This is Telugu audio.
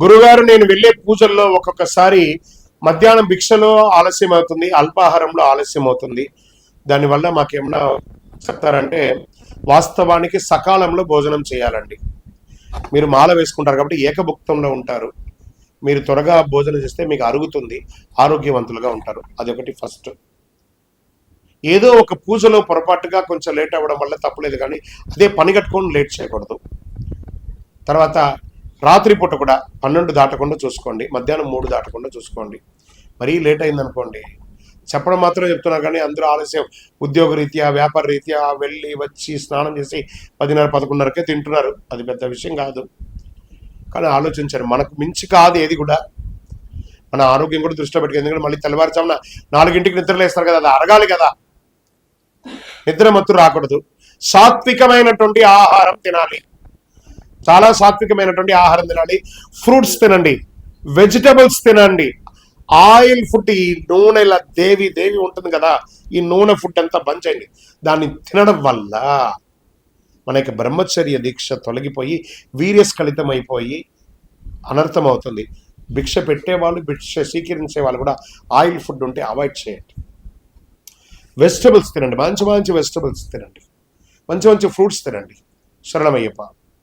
గురుగారు నేను వెళ్ళే పూజల్లో ఒక్కొక్కసారి మధ్యాహ్నం భిక్షలో ఆలస్యం అవుతుంది, అల్పాహారంలో ఆలస్యం అవుతుంది, దానివల్ల మాకేమన్నా చెప్తారంటే వాస్తవానికి సకాలంలో భోజనం చేయాలండి. మీరు మాల వేసుకుంటారు కాబట్టి ఏకభుక్తంలో ఉంటారు. మీరు త్వరగా భోజనం చేస్తే మీకు అరుగుతుంది, ఆరోగ్యవంతులుగా ఉంటారు. అదొకటి ఫస్ట్. ఏదో ఒక పూజలో పొరపాటుగా కొంచెం లేట్ అవ్వడం వల్ల తప్పులేదు, కానీ అదే పని కట్టుకొని లేట్ చేయకూడదు. తర్వాత రాత్రిపూట కూడా 12 దాటకుండా చూసుకోండి, మధ్యాహ్నం 3 దాటకుండా చూసుకోండి. మరీ లేట్ అయిందనుకోండి, చెప్పడం మాత్రం చెప్తున్నారు కానీ అందరూ ఆలస్యం, ఉద్యోగ రీత్యా వ్యాపార రీత్యా వెళ్ళి వచ్చి స్నానం చేసి 10:30, 11:30కే తింటున్నారు. అది పెద్ద విషయం కాదు, కానీ ఆలోచించారు. మనకు మించి కాదు ఏది కూడా, మన ఆరోగ్యం కూడా దృష్టిలో పెట్టుకు. ఎందుకంటే మళ్ళీ తెల్లవారుజామున 4ంటికి నిద్రలేస్తారు కదా, అది అరగాలి కదా, నిద్ర మత్తు రాకూడదు. సాత్వికమైనటువంటి ఆహారం తినాలి, చాలా సాత్వికమైనటువంటి ఆహారం తినాలి. ఫ్రూట్స్ తినండి, వెజిటబుల్స్ తినండి. ఆయిల్ ఫుడ్, ఈ నూనెల దేవి ఉంటుంది కదా, ఈ నూనె ఫుడ్ అంతా బంద్ చేయండి. దాన్ని తినడం వల్ల మనకి బ్రహ్మచర్య దీక్ష తొలగిపోయి వీర్యస్ఖలితం అయిపోయి అనర్థం అవుతుంది. భిక్ష పెట్టేవాళ్ళు, భిక్ష స్వీకరించే వాళ్ళు కూడా ఆయిల్ ఫుడ్ ఉంటే అవాయిడ్ చేయండి. వెజిటబుల్స్ తినండి, మంచి మంచి వెజిటబుల్స్ తినండి, మంచి మంచి ఫ్రూట్స్ తినండి. శరణమయ్యప్ప.